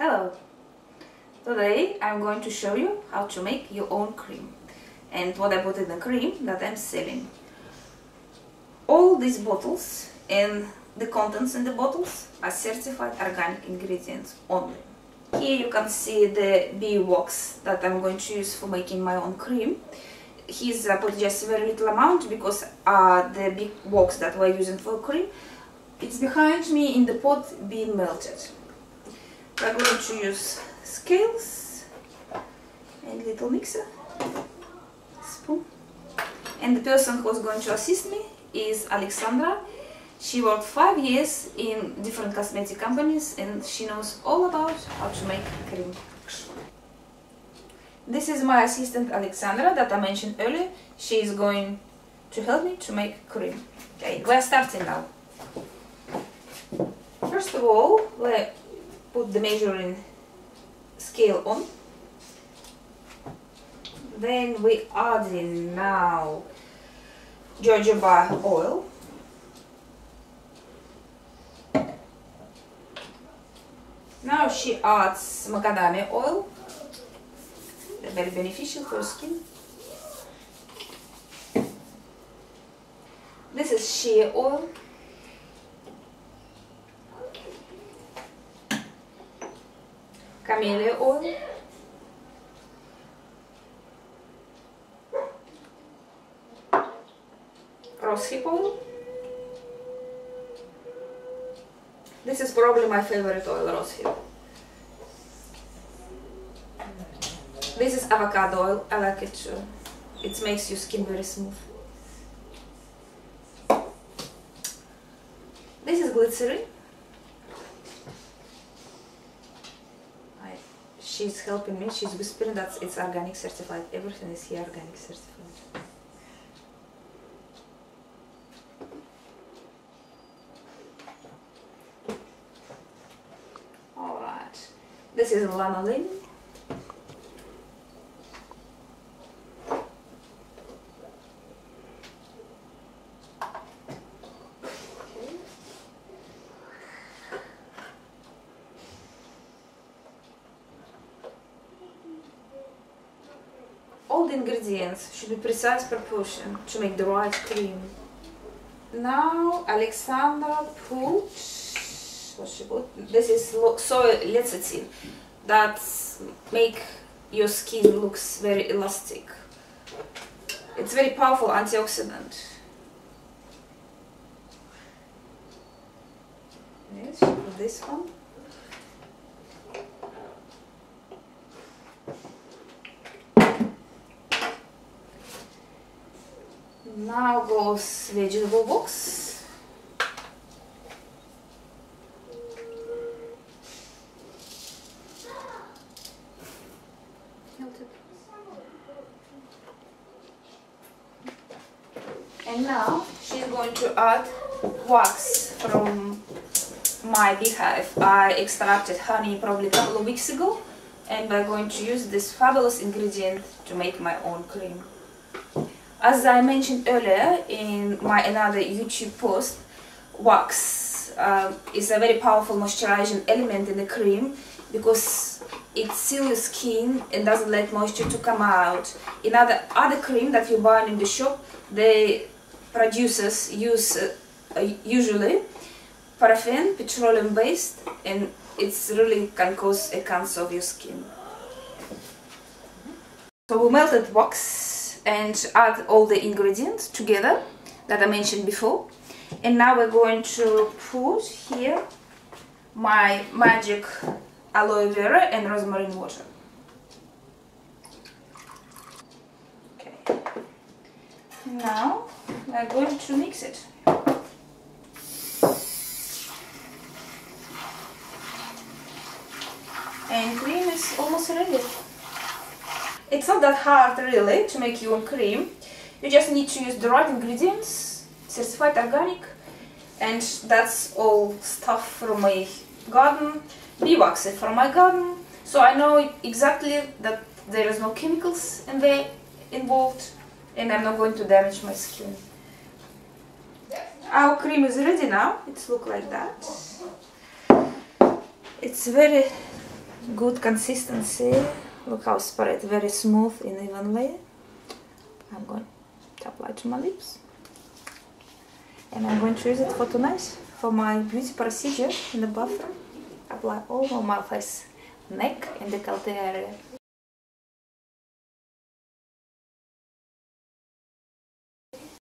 Hello! Today I'm going to show you how to make your own cream and what I put in the cream that I'm selling. All these bottles and the contents in the bottles are certified organic ingredients only. Here you can see the bee wax that I'm going to use for making my own cream. Here's I put just a very little amount because the big wax that we're using for cream, it's behind me in the pot being melted. We're going to use scales and little mixer, spoon. And the person who's going to assist me is Alexandra. She worked 5 years in different cosmetic companies and she knows all about how to make cream. This is my assistant Alexandra that I mentioned earlier. She is going to help me to make cream. Okay, we're starting now. First of all, we put the measuring scale on. Then we add in now jojoba oil. Now she adds macadamia oil. They're very beneficial for skin. This is shea oil. Camellia oil. Rosehip oil. This is probably my favorite oil, rosehip. This is avocado oil. I like it too. It makes your skin very smooth. This is glycerin. She's helping me. She's whispering that it's organic certified. Everything is here organic certified. Alright. This is lanolin. All the ingredients should be precise proportion to make the right cream. Now Alexandra put, what she put? This is soy lecithin that make your skin looks very elastic. It's very powerful antioxidant. Yes, she put this one. Now goes vegetable wax. And now she's going to add wax from my beehive. I extracted honey probably a couple of weeks ago and we're going to use this fabulous ingredient to make my own cream. As I mentioned earlier in my another YouTube post, wax is a very powerful moisturizing element in the cream because it seals your skin and doesn't let moisture to come out. In other cream that you buy in the shop, the producers use usually paraffin, petroleum based, and it's really can cause a cancer of your skin. So we melted wax and add all the ingredients together that I mentioned before, and now we're going to put here my magic aloe vera and rosemary water. Okay. Now we're going to mix it. And cream is almost ready. It's not that hard really to make your own cream. You just need to use the right ingredients, certified organic, and that's all stuff from my garden, bee wax from my garden. So I know exactly that there is no chemicals involved and I'm not going to damage my skin. Our cream is ready now. It's look like that. It's very good consistency. Look how spread, very smooth and evenly. I'm going to apply to my lips. And I'm going to use it for tonight, for my beauty procedure in the bathroom. Apply all on my face, neck and decollete area.